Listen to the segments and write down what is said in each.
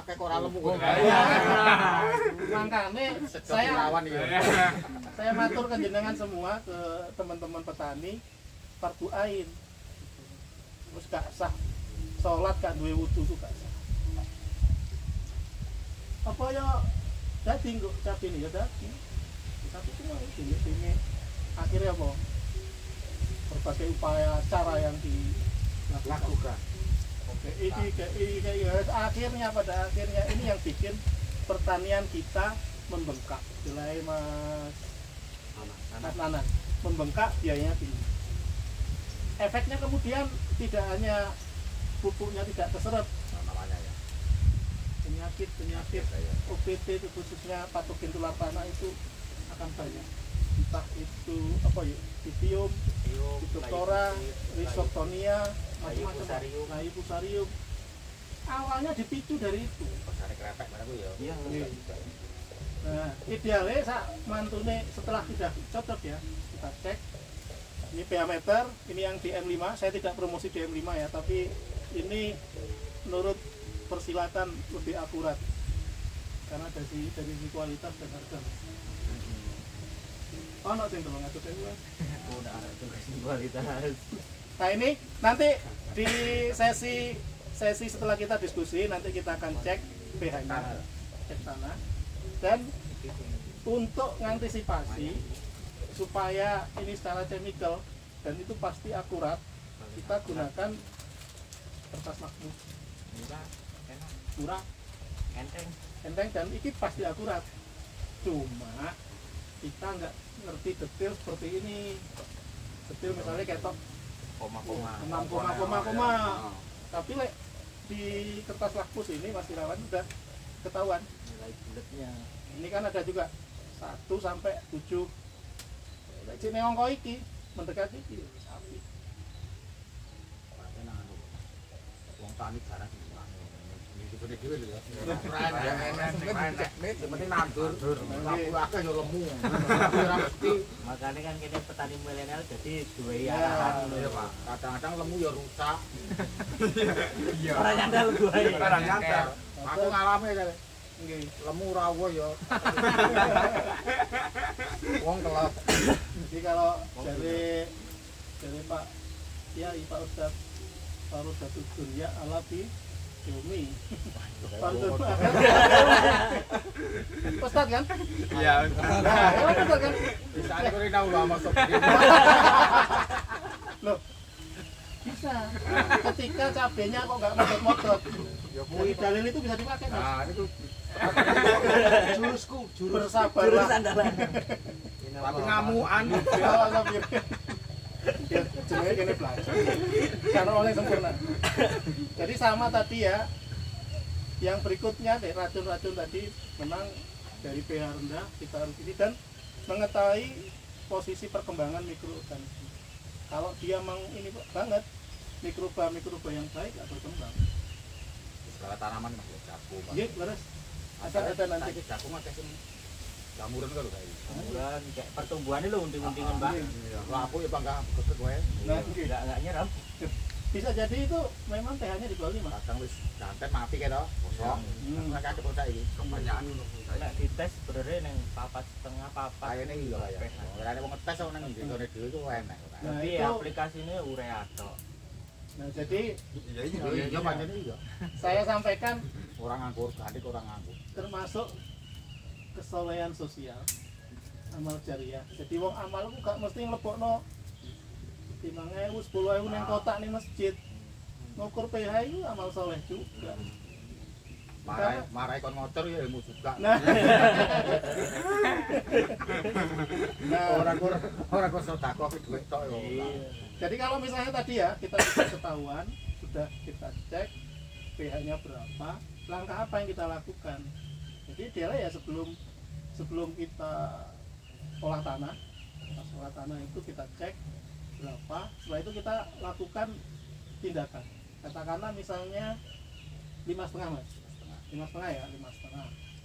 akeh kok ora lemu. Makane saya matur ke jenengan semua, ke teman-teman petani, fardu ain. Terus gak sah salat gak duwe wudu ku gak sah. Apa ya daging kok cabe ini ya daging. Tapi cuma ini akhirnya apa? Berbagai upaya cara yang dilakukan. Oke, ini akhirnya pada akhirnya ini yang bikin pertanian kita membengkak. Mulai Mas Nanan membengkak, biayanya tinggi. Efeknya kemudian tidak hanya pupuknya tidak terserap, namanya ya. penyakit OPT itu khususnya patogen tular tanah itu akan banyak. Entah itu apa ya, Phythium, Phytophthora, Rhizoctonia, macam-macam, Fusarium. Awalnya dipicu dari itu. Pasare krepek barangku ya. Iya. Nah, idealnya sak mantune setelah sudah cocok ya, kita cek. Ini pH meter, ini yang DM5. Saya tidak promosi DM5 ya, tapi ini menurut persilatan lebih akurat karena dari sisi kualitas dan harga. Oh, no, sing tolong ngatur saya. Udah ada tugas kualitas. Nah, ini nanti di sesi setelah kita diskusi nanti kita akan cek pH-nya, cek tanah, dan untuk mengantisipasi supaya ini secara chemical dan itu pasti akurat, kita gunakan kertas makmur murah, enteng dan ini pasti akurat. Cuma kita nggak ngerti detail seperti ini. Detail misalnya ketok koma. Tapi di kertas lakmus ini Mas Irawan udah ketahuan Nilai bulatnya. ini kan ada juga 1 sampai 7. Cek neong kok iki mendekati iki sapi. Wong tani jarang gede dhewe lho ya. Penting nandur. Laku akeh yo lemu. Ora mesti. Makanya kan kita petani milenial jadi dua Iya, arahan. Pak. Kadang-kadang lemu ya rusak. Iya. Orang nyandal gue. Orang nyandal. Aku ngalami kali. Nggih. Lemu rawo ya. Wong kelap. Jadi kalau dari Pak Pak Ustadz Farudatul Dunya Alabi Jumi Ustadz kan? Iya. Nah, Ustadz kan? Bisa aku tahu lah masuk. Loh, bisa. Ketika cabenya kok nggak modot-modot, dari dalil itu bisa dipakai. Mas. Nah, itu jurus Bersabarlah. andalan. tapi ngamuan. Ya, jenenge kene belajar. Karena oleh sempurna. Jadi sama tadi ya. Yang berikutnya dari racun-racun tadi memang dari pH rendah kita harus ini dan mengetahui posisi perkembangan mikroorganisme. Kalau dia ini banget mikroba yang baik atau berkembang. Segala tanaman Mas jagung. Nggih, leres. Ada nanti jagung akeh sing jamuran kan lho kayak. Jamuran kayak pertumbuhannya lo unting-untingan banget. Lah aku ya bangga gegek wae. Nah, Enggak nyerap. bisa jadi itu memang pH-nya di bawah 5. Kadang wis janten mati kae to. Kosong. Nek akeh bocah iki. Kebanyakan ngono. Nek dites sebenarnya neng 4,5 Kayane iya ya. Ora wong ngetes kok nang ndene dhewe iku enak. Nah, Tapi itu aplikasinya urea tok. nah jadi Iya pancene iya. saya sampaikan Orang nganggur, ganti orang nganggur. termasuk kesolehan sosial amal jariah. Jadi wong amal ku gak mesti nglebokno 5.000, 10.000 ning kotak ning masjid. Ngukur pH itu amal soleh juga. Marai kon motor ya ilmu juga. Nah, Orang kok sedekah ki duit tok ya. jadi kalau misalnya tadi ya kita sudah ketahuan, sudah kita cek pH-nya berapa, langkah apa yang kita lakukan. Jadi idealnya ya sebelum kita olah tanah itu kita cek berapa, setelah itu kita lakukan tindakan. Katakanlah misalnya 5,5 Mas. 5,5 ya,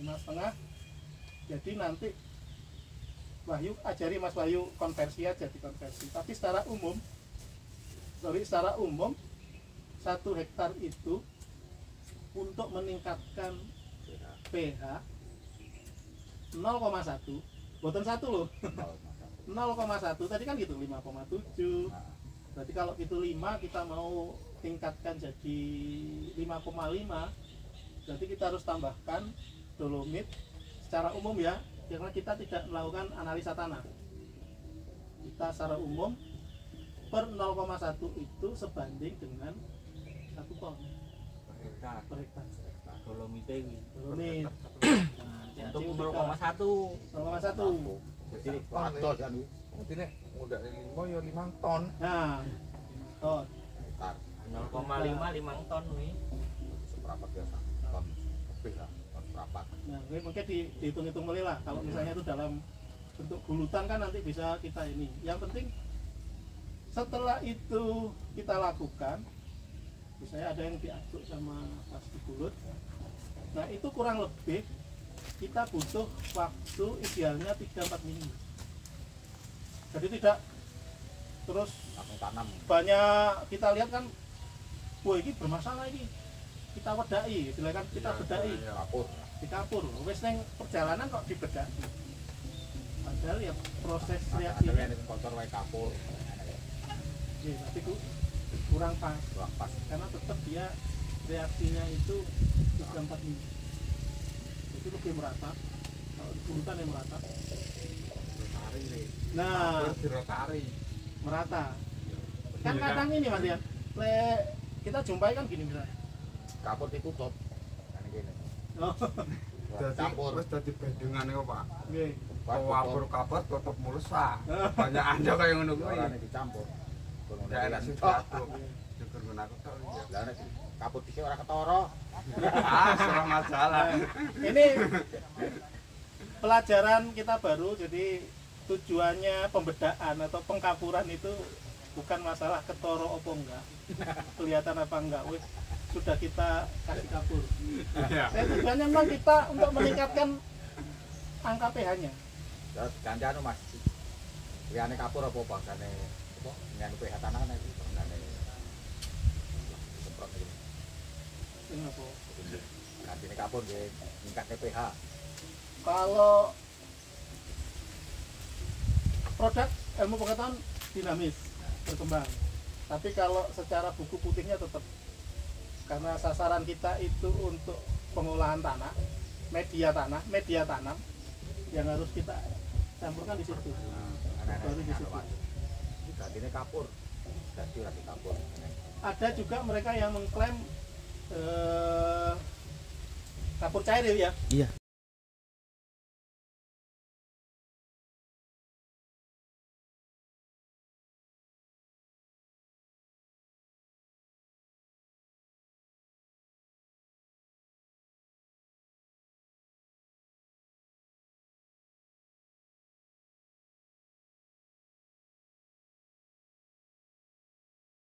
5,5. Jadi nanti Wahyu ajari Mas Wahyu konversi aja, dikonversi. Tapi secara umum 1 hektar itu untuk untuk meningkatkan pH 0,1 boten 1 loh 0,1 tadi kan gitu 5,7. Berarti kalau itu 5 kita mau tingkatkan jadi 5,5, berarti kita harus tambahkan dolomit secara umum ya, karena kita tidak melakukan analisa tanah. Kita secara umum per 0,1 itu sebanding dengan 1 ton per hektar. Dolomit iki. Dolomit. Untuk 0,1. 0,1. Jadi patos kan Mesti nek udah 5 ya 5 ton. Nah, ton. hektar 0,5 ton nih. seperempat biasa ton lebih lah ton seperempat. Nah, ini mungkin dihitung-hitung mulai lah. Kalau misalnya itu dalam bentuk bulutan kan nanti bisa kita ini. Yang penting setelah itu kita lakukan, misalnya ada yang diaduk sama plastik bulut. Nah, itu kurang lebih kita butuh waktu idealnya 3-4 minggu. Jadi tidak terus Langsung tanam. banyak kita lihat kan, wah ini bermasalah ini. Kita wedai, silakan kita bedai. Kapur. Dikapur, wes neng perjalanan kok dibedak. Padahal ya proses Ada reaksinya yang sponsor wae kapur. ya, tapi kurang pas Kurang pas. karena tetap dia reaksinya itu 3-4 minggu. Itu lebih merata. Kalau di bulutan yang merata. Rotari nih. Nah, Terus dirotari. merata. Kan kadang ini Mas ya. Kita jumpai kan gini misalnya. Kapur ditutup. Kan gini. Oh, Jadi Campur. wis dadi bendungane kok, Pak. nggih. Kapur kapur tutup mulus ah. Banyak anda kayak ngono kuwi. Orangnya dicampur. Ya enak sih diaduk. Juga ngono aku tok. Lah nek kapur dhisik ora ketara. Ah, serah masalah. Ini pelajaran kita baru, jadi tujuannya pembedaan atau pengkapuran itu bukan masalah ketoro apa enggak, kelihatan apa enggak, wih, sudah kita kasih kapur. Iya. Tujuannya memang kita untuk meningkatkan angka pH-nya. Terus ganjane Mas. Liyane kapur apa bangsane apa? Ngene pH tanah kan iki bangsane. Semprot iki. Ini apa? Gantine kapur nggih ningkatne pH. Kalau produk ilmu pengetahuan dinamis berkembang, tapi kalau secara buku putihnya tetap, karena sasaran kita itu untuk pengolahan tanah, media tanam yang harus kita campurkan di situ. Baru di situ. Gantine kapur. Dadi ora kapur. Ada juga mereka yang mengklaim kapur cair ya. Iya.